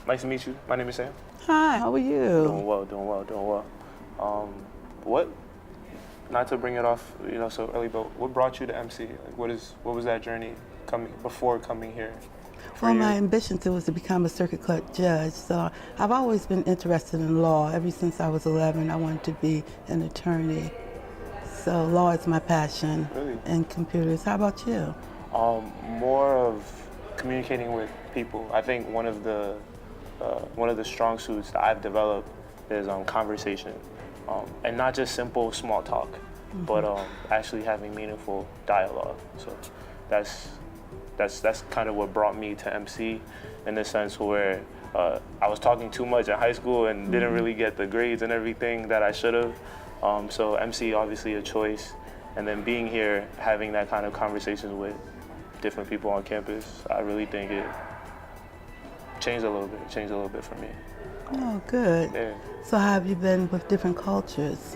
Nice to meet you. My name is Sam. Hi, how are you? Doing well, doing well, doing well. What? Not to bring it off, so early, but what brought you to MC? Like, what was that journey before coming here? Well, my ambition was to become a circuit court judge. So I've always been interested in law. Ever since I was 11, I wanted to be an attorney. So law is my passion. Really? And computers. How about you? More of communicating with people. I think one of the strong suits that I've developed is conversation, and not just simple small talk, but actually having meaningful dialogue. So that's kind of what brought me to MC, in the sense where I was talking too much in high school and didn't really get the grades and everything that I should have. So MC obviously a choice, and then being here, having that kind of conversations with different people on campus, I really think it changed a little bit for me. Oh, good. Yeah. So how have you been with different cultures?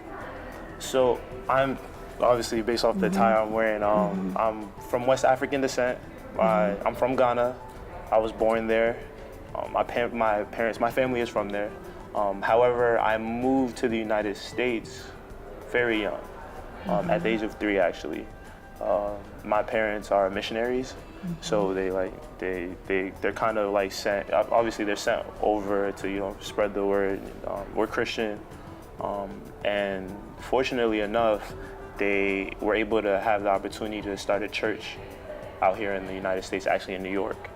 So I'm obviously, based off the tie I'm wearing, I'm from West African descent. I'm from Ghana. I was born there. My family is from there. However, I moved to the United States very young, at the age of 3 actually. My parents are missionaries, so they're kind of like sent. Obviously, they're sent over to spread the word. We're Christian, and fortunately enough, they were able to have the opportunity to start a church out here in the United States, actually in New York.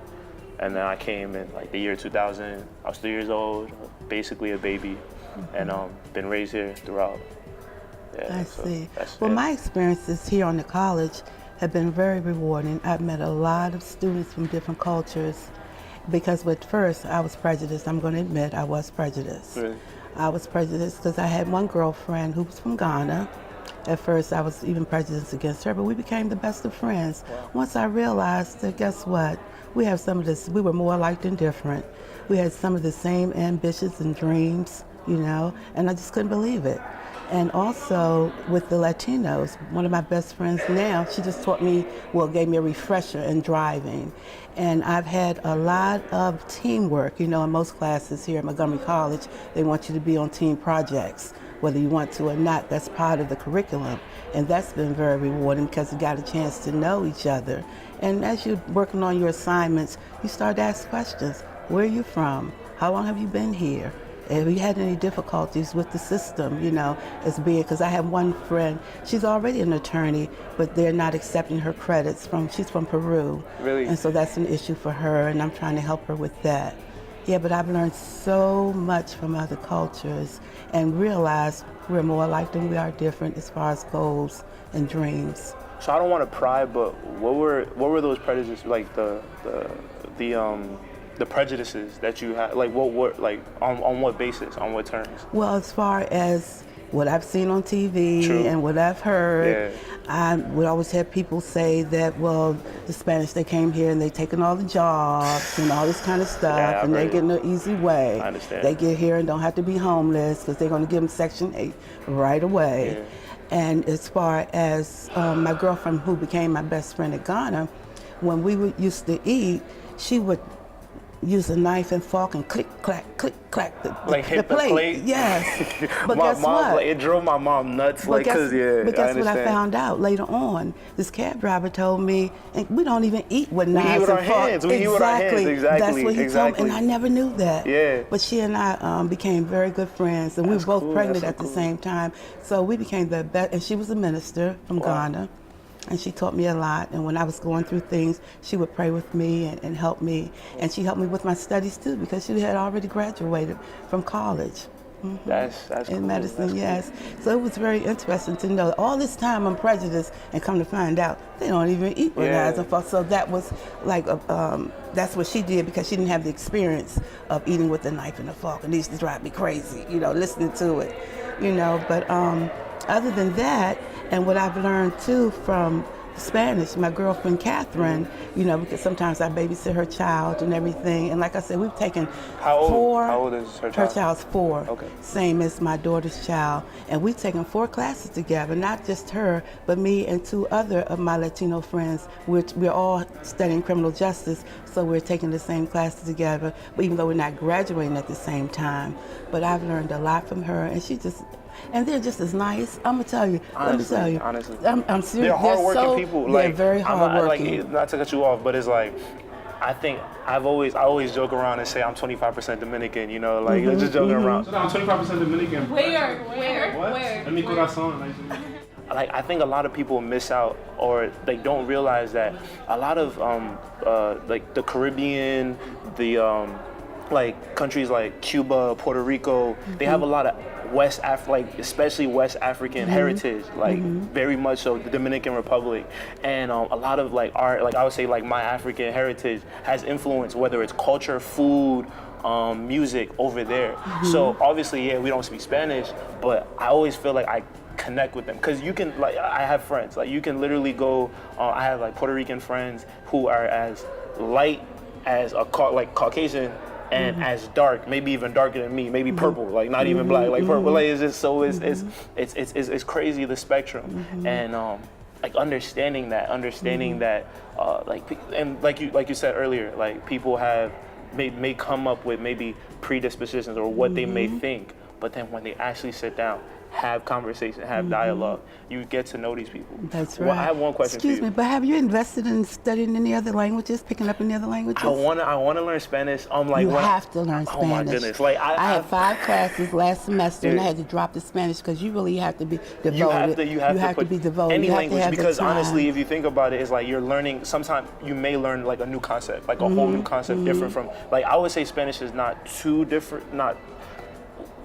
And then I came in like the year 2000. I was 3 years old, basically a baby, and been raised here throughout. Yeah, I see. Well, my experiences here on the college have been very rewarding. I've met a lot of students from different cultures, because at first I was prejudiced. I'm going to admit I was prejudiced. Really? I was prejudiced because I had one girlfriend who was from Ghana. At first I was even prejudiced against her, but we became the best of friends. Wow. Once I realized that, guess what? We were more alike than different. We had some of the same ambitions and dreams, and I just couldn't believe it. And also with the Latinos, one of my best friends now, she just gave me a refresher in driving. And I've had a lot of teamwork, in most classes here at Montgomery College, they want you to be on team projects, whether you want to or not. That's part of the curriculum. And that's been very rewarding because you got a chance to know each other. And as you're working on your assignments, you start to ask questions. Where are you from? How long have you been here? Have you had any difficulties with the system, because I have one friend, she's already an attorney, but they're not accepting her credits she's from Peru. Really? And so that's an issue for her, and I'm trying to help her with that. Yeah, but I've learned so much from other cultures and realized we're more alike than we are different as far as goals and dreams. So I don't want to pry, but what were those prejudices, like the prejudices that you had, like what were, like on what basis, on what terms? Well, as far as what I've seen on TV True. And what I've heard, yeah. I would always have people say that, well, the Spanish, they came here and they taking all the jobs and all this kind of stuff, and they're getting an easy way. I understand. They get here and don't have to be homeless because they're going to give them Section 8 right away. Yeah. And as far as my girlfriend, who became my best friend at Ghana, when we used to eat, she would use a knife and fork and click, clack, hit the plate? Yes. But my guess mom, what? It drove my mom nuts. But guess what I understand. found out later on? This cab driver told me, and we don't even eat with knives We eat with and our forks. hands. We eat with our hands. Exactly. That's what he told me, and I never knew that. Yeah. But she and I became very good friends, and we were both pregnant at the same time. So we became the best, and she was a minister from Ghana. And she taught me a lot, and when I was going through things, she would pray with me and help me. And she helped me with my studies too, because she had already graduated from college. That's cool. In medicine, That's yes. Cool. So it was very interesting to know all this time I'm prejudiced, and come to find out they don't even eat with knives and forks. So that was like that's what she did, because she didn't have the experience of eating with a knife and a fork, and it used to drive me crazy, listening to it, But other than that, and what I've learned too from Spanish. My girlfriend Catherine, you know, because sometimes I babysit her child and everything. And like I said, we've taken How old? four. How old is her child? Her child's 4. Okay. Same as my daughter's child. And we've taken 4 classes together, not just her, but me and 2 other of my Latino friends, which we're all studying criminal justice, so we're taking the same classes together, but even though we're not graduating at the same time. But I've learned a lot from her, and and they're just as nice. I'm gonna tell you. Honestly, let me tell you. honestly. I'm serious. They're hardworking people. They're Like, very hardworking. like, not to cut you off, but it's like, I think I always joke around and say I'm 25% Dominican. You know, like just joking around. So I'm 25% Dominican. Where? What? Where? En mi corazón. Like, I think a lot of people miss out, or they don't realize that a lot of like the Caribbean, the like countries like Cuba, Puerto Rico, they have a lot of like especially West African heritage, like very much so. The Dominican Republic, and a lot of like art, like I would say, like my African heritage has influence, whether it's culture, food, music over there. So obviously, yeah, we don't speak Spanish, but I always feel like I connect with them, because you can, like, I have friends, like you can literally go, I have like Puerto Rican friends who are as light as a Caucasian, and as dark, maybe even darker than me, maybe purple, like not even black, like purple. Like, it's just so it's crazy, the spectrum, and like understanding that, like, and like you said earlier, like people may come up with maybe predispositions or what they may think, but then when they actually sit down, have conversation, have dialogue, you get to know these people. That's right. Well, I have one question Excuse for you. me, but have you invested in studying any other languages, picking up any other languages? I wanna learn Spanish. I'm like, you have to learn Spanish. Oh my goodness! Like I had 5 classes last semester, and I had to drop the Spanish because you really have to be devoted. You have to be devoted. Any you have language, to have because the time. honestly, if you think about it, it's like you're learning. Sometimes you may learn like a new concept, like a whole new concept, different from. Like, I would say Spanish is not too different.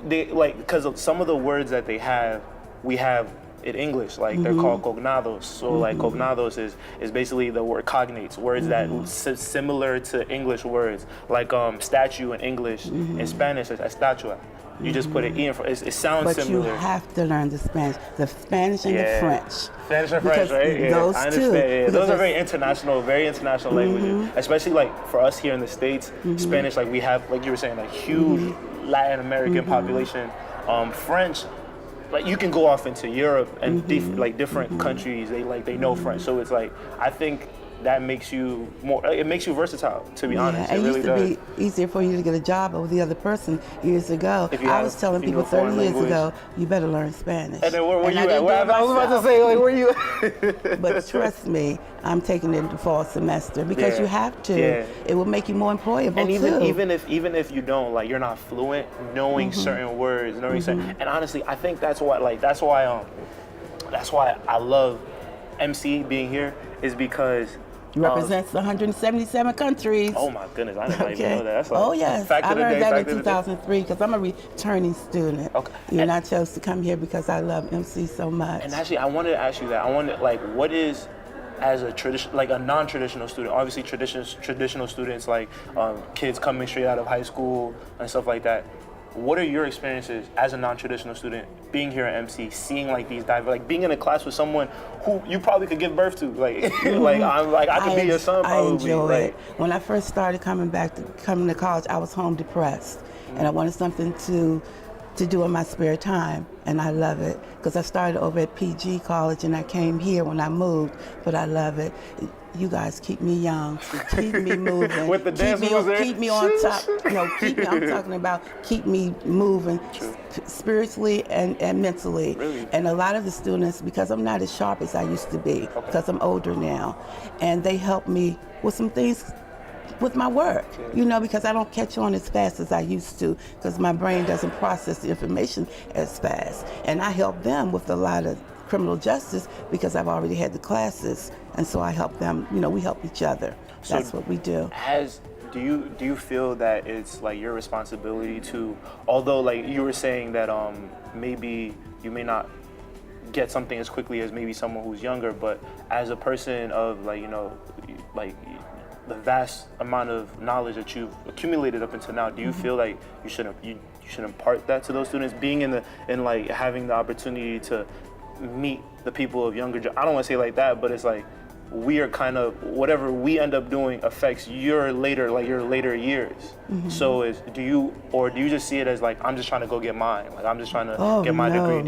Because of some of the words that they have, we have in English, like they're called cognados. So like cognados is basically the word cognates, words that similar to English words, like statue in English, in Spanish is estatua. You just put an E in front. It sounds similar. But you have to learn the Spanish and the French. Spanish and French, right? Yeah, those I understand. two. Yeah. Those are very international languages. Especially like for us here in the States, Spanish, like we have, like you were saying, a huge Latin American population. French, like you can go off into Europe and different countries, they know French. So it's like, I think that makes you it makes you versatile, to be honest. It really used to be easier for you to get a job over the other person years ago. I was telling people 30 years ago, you better learn Spanish. And then where were you at? I was about to say, like, where you at? But trust me, I'm taking it the fall semester because you have to. Yeah. It will make you more employable, and too. even if you don't, like, you're not fluent, knowing certain words, and honestly, I think that's why I love MC being here, is because represents 177 countries. Oh my goodness, I didn't even know that. That's yes, I learned that in 2003 because I'm a returning student. Okay. And I chose to come here because I love MC so much. And actually, I wanted to ask you that. What is, as a non-traditional student, obviously traditional students, like kids coming straight out of high school and stuff like that. What are your experiences as a non-traditional student being here at MC, seeing like these being in a class with someone who you probably could give birth to, I could be your son probably. I enjoy it. When I first started coming to college, I was home depressed, and I wanted something to do in my spare time, and I love it because I started over at PG College and I came here when I moved, but I love it. You guys keep me young, keep me moving, with the dance moves there. Keep me on top. I'm talking about keep me moving spiritually and mentally. Really? And a lot of the students, because I'm not as sharp as I used to be, because I'm older now, and they help me with some things with my work, because I don't catch on as fast as I used to because my brain doesn't process the information as fast. And I help them with a lot of criminal justice because I've already had the classes, and so I help them, we help each other. That's what we do. Do you feel that it's like your responsibility to, although like you were saying that maybe you may not get something as quickly as maybe someone who's younger, but as a person of the vast amount of knowledge that you've accumulated up until now, do you feel like you should impart that to those students, being having the opportunity to meet the people of younger. I don't want to say like that, but it's like we are kind of whatever we end up doing affects your later years. So do you just see it as like I'm just trying to go get mine, like I'm just trying to get my degree?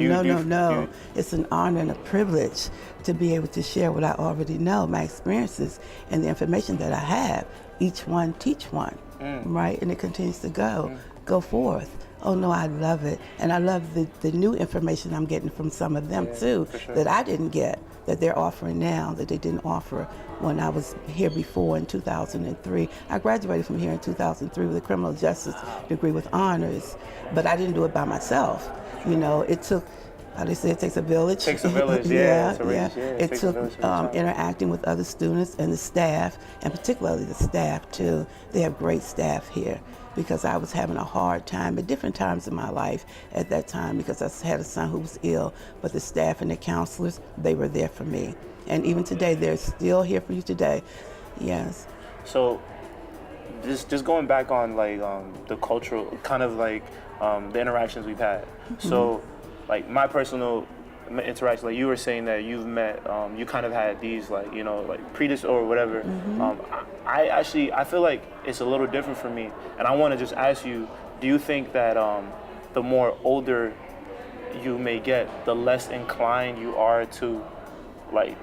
No. It's an honor and a privilege to be able to share what I already know, my experiences and the information that I have. Each one teach one, right? And it continues to go forth. Oh no, I love it. And I love the new information I'm getting from some of them too, that I didn't get, that they're offering now, that they didn't offer when I was here before in 2003. I graduated from here in 2003 with a criminal justice degree with honors, but I didn't do it by myself. You know, it took, how they say, it takes a village. Takes a village, It took interacting with other students and the staff, and particularly the staff too. They have great staff here, because I was having a hard time at different times in my life at that time, because I had a son who was ill, but the staff and the counselors, they were there for me. And even today, they're still here for you today. Yes. So just going back on like the cultural, kind of like the interactions we've had. So like my personal interaction, like you were saying that you've met, you kind of had these like, you know, like or whatever. I feel like it's a little different for me, and I want to just ask you, do you think that the more older you may get, the less inclined you are to like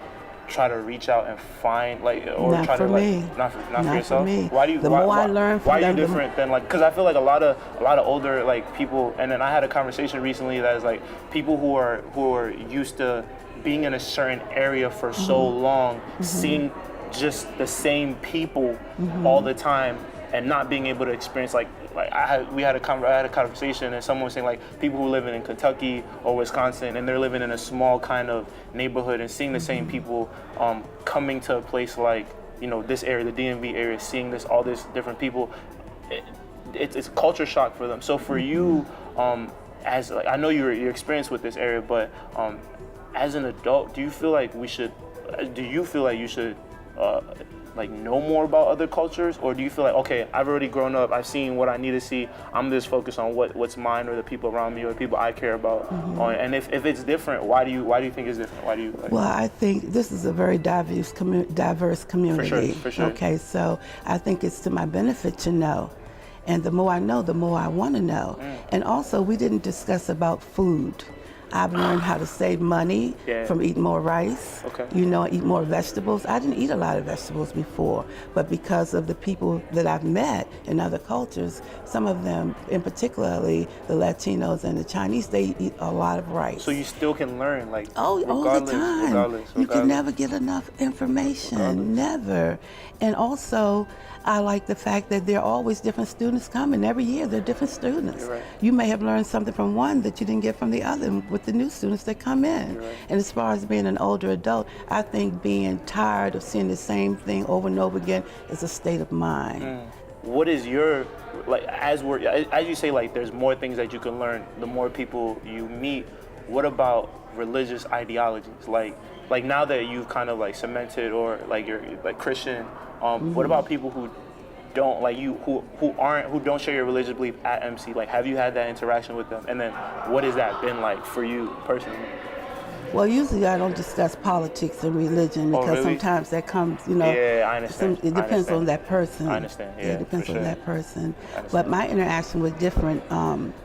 try to reach out and find like, or not try for to me. like not for yourself? For me. Why do you? The more I learn from why them, are you different than like? Because I feel like a lot of older like people, and then I had a conversation recently that is like people who are used to being in a certain area for so long, seeing just the same people all the time, and not being able to experience I had a conversation, and someone was saying like people who live in Kentucky or Wisconsin, and they're living in a small kind of neighborhood and seeing the same people coming to a place like, you know, this area, the DMV area, seeing all this different people, it's culture shock for them. So for you, as like, I know your experience with this area, but as an adult, do you feel like you should like know more about other cultures, or do you feel like, okay, I've already grown up, I've seen what I need to see, I'm just focused on what's mine or the people around me or the people I care about? And if it's different, why do you think it's different? Why do you like? Well, I think this is a very diverse community. For sure. Okay, so I think it's to my benefit to know. And the more I know, the more I want to know. And also, we didn't discuss about food. I've learned how to save money from eating more rice, you know, eat more vegetables. I didn't eat a lot of vegetables before, but because of the people that I've met in other cultures, some of them, in particularly the Latinos and the Chinese, they eat a lot of rice. So you still can learn, like, all the time. Regardless. You can never get enough information, never. And also, I like the fact that there are always different students coming. Every year there are different students. Right. You may have learned something from one that you didn't get from the other with the new students that come in. Right. And as far as being an older adult, I think being tired of seeing the same thing over and over again is a state of mind. What is your, like, as you say, like, there's more things that you can learn the more people you meet. What about religious ideologies? Like now that you've kind of like cemented, or like you're like Christian, what about people who don't like you, who don't share your religious belief at MC? Like, have you had that interaction with them? And then what has that been like for you personally? Well, usually I don't discuss politics and religion, because sometimes that comes, you know. Yeah, I understand. It depends on that person. I understand. Yeah, it depends on that person. But my interaction with different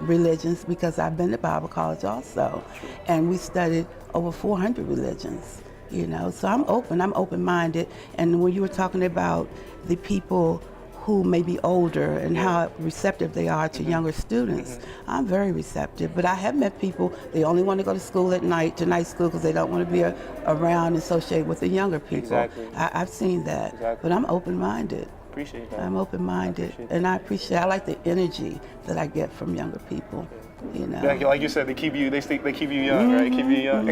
religions, because I've been to Bible college also, and we studied over 400 religions. You know, so I'm open-minded. And when you were talking about the people who may be older and how receptive they are to younger students, I'm very receptive. But I have met people, they only want to go to school at night, to night school, because they don't want to be around and associate with the younger people. Exactly. I've seen that, but I'm open-minded. Appreciate that. I'm open-minded, and I like the energy that I get from younger people. You know, like you said, they keep you young, right? Keep you young.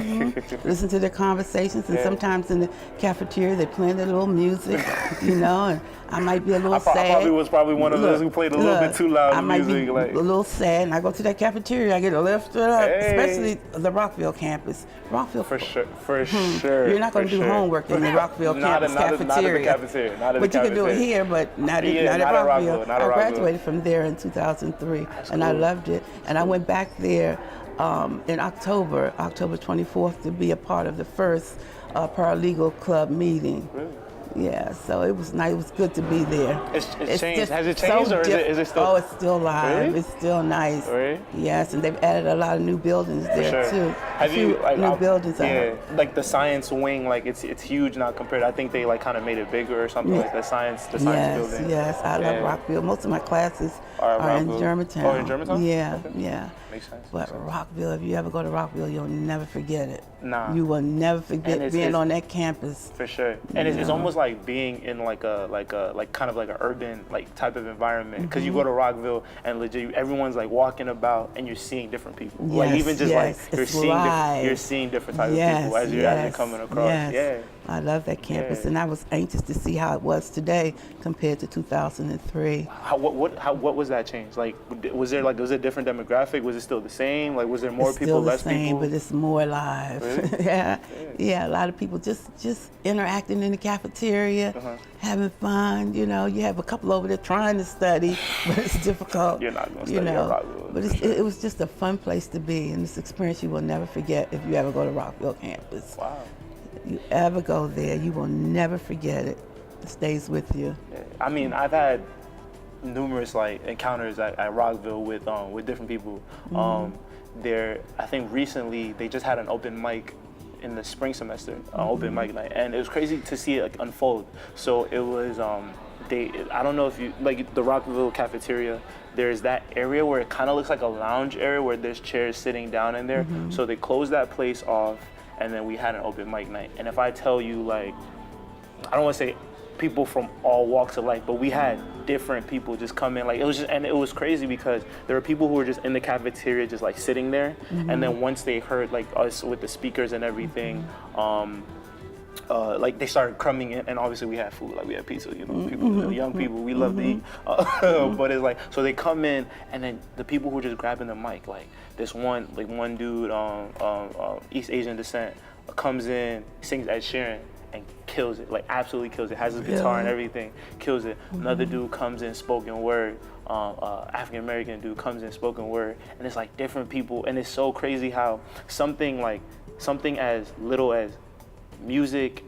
Listen to their conversations, and sometimes in the cafeteria they playing their little music, you know, and I might be a little sad. I probably was one of those who played a little bit too loud music. I might be a little sad, and I go to that cafeteria, I get lifted up, especially the Rockville campus. Rockville, for sure. You're not going to do homework in the Rockville campus cafeteria. Not in the cafeteria. But you can do it here, but not at Rockville. I graduated from there in 2003, and I loved it. And I went back there in October 24th, to be a part of the first paralegal club meeting. Really? Yeah, so it was nice. It was good to be there. It's changed. Has it changed, or is it still? Oh, it's still live. Really? It's still nice. Really? Yes, and they've added a lot of new buildings there sure. too. Have you like new buildings? Yeah, like the science wing, like it's huge now compared. I think they like kind of made it bigger or something like the science building. Yes, I love Rockville. Most of my classes are in Germantown. Oh, in Germantown? Yeah, okay. yeah. Makes sense. But Rockville, if you ever go to Rockville, you'll never forget it. Nah. You will never forget being on that campus. For sure. And it's almost like being in like kind of like an urban like type of environment, because you go to Rockville and legit everyone's like walking about and you're seeing different people. Yes, like even just like you're seeing different types of people as you're coming across. Yes. Yeah. I love that campus, and I was anxious to see how it was today compared to 2003. What was that change? Like, was it a different demographic? Was it still the same? Like, was there more people, less people? It's still the same, but it's more live. Really? yeah, a lot of people just interacting in the cafeteria, having fun. You know, you have a couple over there trying to study, but it's difficult. You're not going to study at Rockville. But it was just a fun place to be, and this experience you will never forget if you ever go to Rockville campus. Wow. You ever go there, you will never forget it. It stays with you. Yeah. I mean, I've had numerous like encounters at Rockville with different people. I think recently they just had an open mic in the spring semester, open mic night, and it was crazy to see it like unfold. So it was I don't know if you like the Rockville cafeteria. There's that area where it kind of looks like a lounge area where there's chairs sitting down in there. So they closed that place off, and then we had an open mic night. And if I tell you, like, I don't want to say people from all walks of life, but we had different people just come in. Like, it was crazy because there were people who were just in the cafeteria just like sitting there. And then once they heard like us with the speakers and everything, like they started coming in, and obviously we had food, like we had pizza, you know, people, young people, we love to eat. But it's like, so they come in, and then the people who are just grabbing the mic, like this one dude, East Asian descent, comes in, sings Ed Sheeran, and kills it, like absolutely kills it, has his guitar and everything, kills it. Another dude comes in, spoken word, African American dude comes in, spoken word, and it's like different people, and it's so crazy how something as little as music,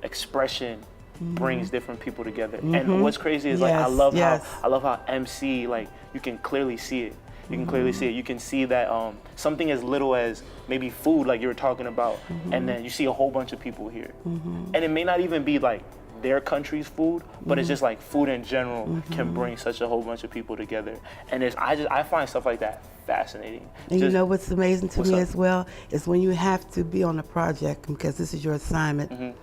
expression brings different people together. And what's crazy is like I love how MC, like you can clearly see it. You can clearly see it. You can see that something as little as maybe food, like you were talking about, and then you see a whole bunch of people here. And it may not even be like their country's food, but it's just like food in general can bring such a whole bunch of people together. And I find stuff like that fascinating. And you know what's amazing to me as well is when you have to be on a project, because this is your assignment,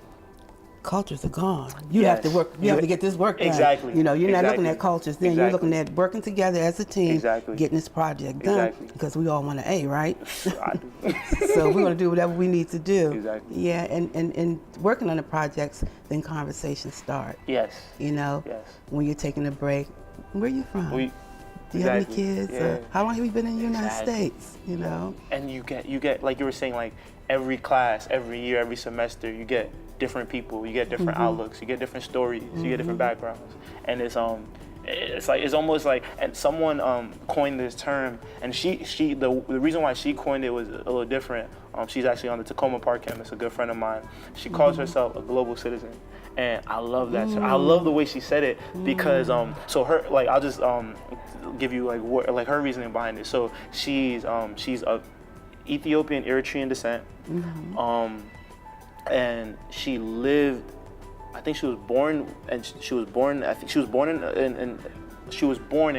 cultures are gone. You have to work. You have to get this work done. Exactly. You know, you're not looking at cultures. Then you're looking at working together as a team, getting this project done. Because we all want an A, right? I do. So we're going to do whatever we need to do. Exactly. Yeah, and working on the projects, then conversations start. Yes. You know, when you're taking a break, where are you from? Do you have any kids? Yeah. How long have you been in the United States? You know. And you get like you were saying, like every class, every year, every semester, you get different people, you get different outlooks, you get different stories, you get different backgrounds, and it's almost like, and someone coined this term, and the reason why she coined it was a little different. She's actually on the Tacoma Park campus, a good friend of mine. She calls herself a global citizen, and I love that. I love the way she said it because so her, like, I'll just give you like her reasoning behind it. So she's of Ethiopian Eritrean descent. And she lived, I think she was born in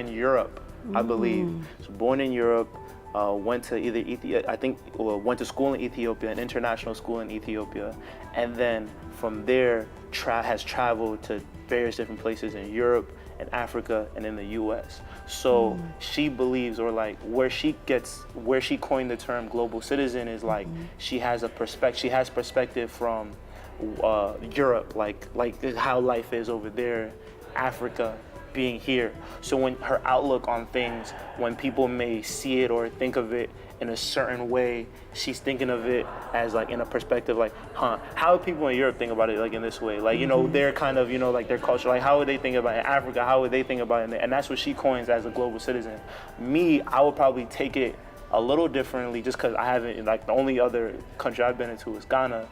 Europe, I believe. She was born in Europe, went to either went to school in Ethiopia, an international school in Ethiopia, and then from there has traveled to various different places in Europe and Africa and in the US. So she believes, or like where she coined the term global citizen is like she has perspective from Europe, like how life is over there, Africa, being here. So when her outlook on things, when people may see it or think of it in a certain way, she's thinking of it as like in a perspective like, how would people in Europe think about it like in this way? Like, you know, they're kind of, you know, like their culture, like how would they think about it in Africa? How would they think about it? And that's what she coins as a global citizen. Me, I would probably take it a little differently, just because I haven't, like, the only other country I've been into is Ghana.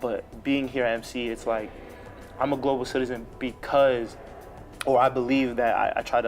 But being here at MC, it's like I'm a global citizen because, or I believe that I try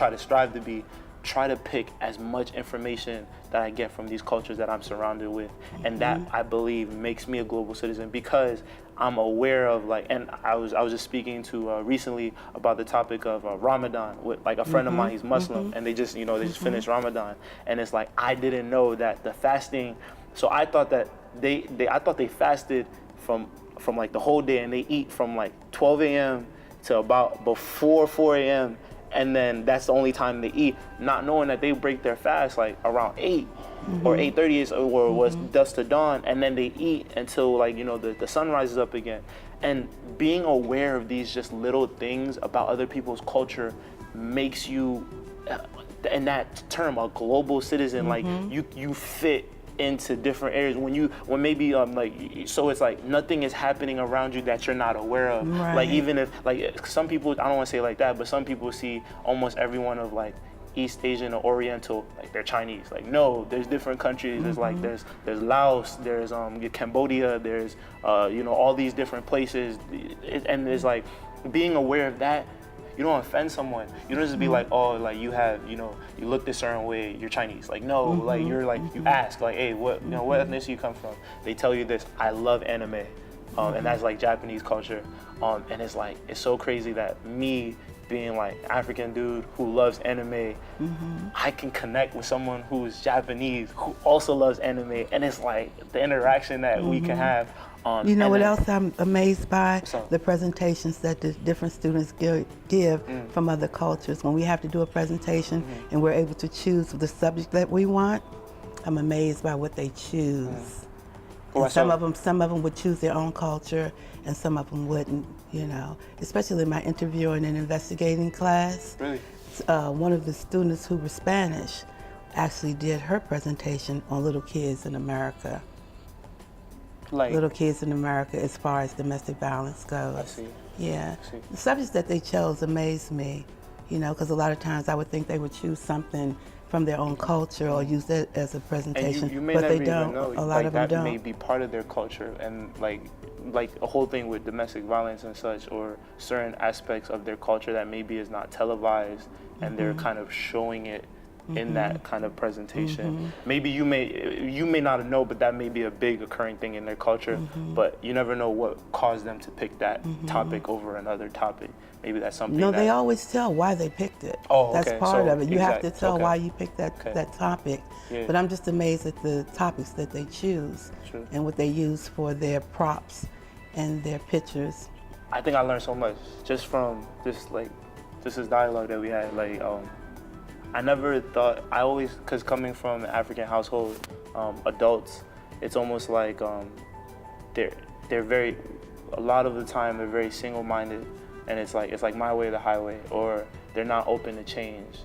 to strive to be, try to pick as much information that I get from these cultures that I'm surrounded with, and that I believe makes me a global citizen because I'm aware of, like, and I was just speaking to recently about the topic of Ramadan with, like, a friend of mine. He's Muslim, and they just finished Ramadan, and it's like I didn't know that the fasting. So I thought that I thought they fasted from like the whole day, and they eat from like 12 a.m. to about before 4 a.m. and then that's the only time they eat, not knowing that they break their fast like around 8 or 8:30 or was dusk to dawn, and then they eat until, like, the sun rises up again. And being aware of these just little things about other people's culture makes you, in that term, a global citizen. Like you fit into different areas when maybe so it's like nothing is happening around you that you're not aware of. Right. Like, even if, like, some people, I don't want to say it like that, but some people see almost everyone of like East Asian or Oriental, like they're Chinese. Like, no, there's different countries. There's like there's Laos, there's Cambodia, there's all these different places, and there's like being aware of that. You don't offend someone. You don't just be like, oh, like, you have, you look this certain way, you're Chinese. Like, no, like, you're like, you ask, like, hey, what ethnicity you come from? They tell you this, I love anime. And that's like Japanese culture. And it's like, it's so crazy that me being like African dude who loves anime, I can connect with someone who's Japanese who also loves anime. And it's like the interaction that we can have. You know what else I'm amazed by? The presentations that the different students give from other cultures. When we have to do a presentation and we're able to choose the subject that we want, I'm amazed by what they choose. And some of them would choose their own culture, and some of them wouldn't. Especially in my interviewing and investigating class. Really? One of the students who was Spanish actually did her presentation on little kids in America. Like little kids in America as far as domestic violence goes. I see. Yeah. I see. The subjects that they chose amazed me, because a lot of times I would think they would choose something from their own culture or use it as a presentation, and you may but never they don't. Even know. A lot of them that don't. may be part of their culture, and like a whole thing with domestic violence and such, or certain aspects of their culture that maybe is not televised, and they're kind of showing it in that kind of presentation. Maybe you may not know, but that may be a big occurring thing in their culture. But you never know what caused them to pick that topic over another topic. Maybe that's something. No, they always tell why they picked it. Oh, that's okay. part of it. You have to tell why you picked that topic. Yeah. But I'm just amazed at the topics that they choose and what they use for their props and their pictures. I think I learned so much just from this dialogue that we had. Like, I never thought, because coming from an African household, adults, it's almost like they're very, a lot of the time they're very single-minded, and it's like my way or the highway, or they're not open to change,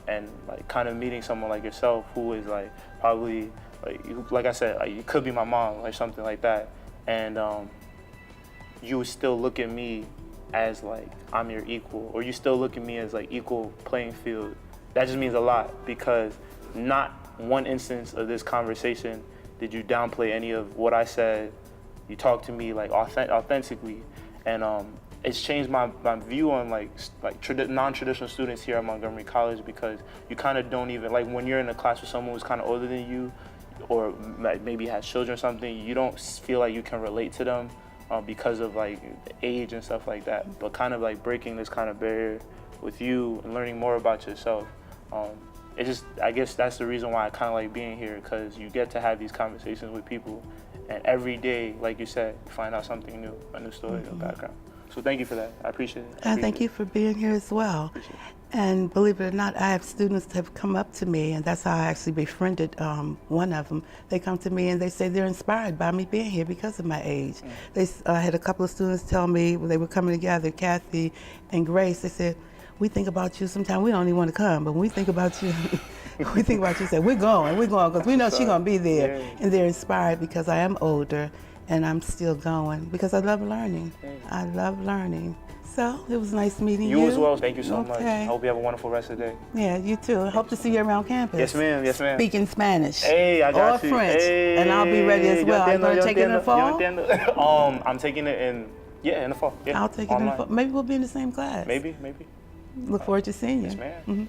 and like kind of meeting someone like yourself who is like probably like I said, like, you could be my mom or something like that, and you would still look at me as like I'm your equal, or you still look at me as like equal playing field. That just means a lot, because not one instance of this conversation did you downplay any of what I said. You talked to me like authentically, and it's changed my view on non-traditional students here at Montgomery College, because you kind of don't even, like, when you're in a class with someone who's kind of older than you, or maybe has children or something, you don't feel like you can relate to them because of like age and stuff like that. But kind of like breaking this kind of barrier with you and learning more about yourself. I guess that's the reason why I kind of like being here, because you get to have these conversations with people, and every day, like you said, you find out something new, a new story, a background. So thank you for that. I appreciate it. And thank you for being here as well. And believe it or not, I have students that have come up to me, and that's how I actually befriended one of them. They come to me and they say they're inspired by me being here because of my age. I had a couple of students tell me when they were coming together, Kathy and Grace, they said, we think about you sometimes, we don't even want to come, but when we think about you, say, we're going, because we know she's going to be there. Yeah. And they're inspired because I am older and I'm still going, because I love learning. I love learning. So it was nice meeting you. You as well. Thank you so much. Okay. I hope you have a wonderful rest of the day. Yeah, you too. Hope to see you around campus. Yes, ma'am. Yes, ma'am. Speaking Spanish. Hey, I got or you. French. Hey, and I'll be ready as well. Are you going to take it in the fall? I'm taking it in the fall. Yeah, I'll take it in the fall. Maybe we'll be in the same class. Maybe. Look forward to seeing you. Yes, ma'am. Mm-hmm.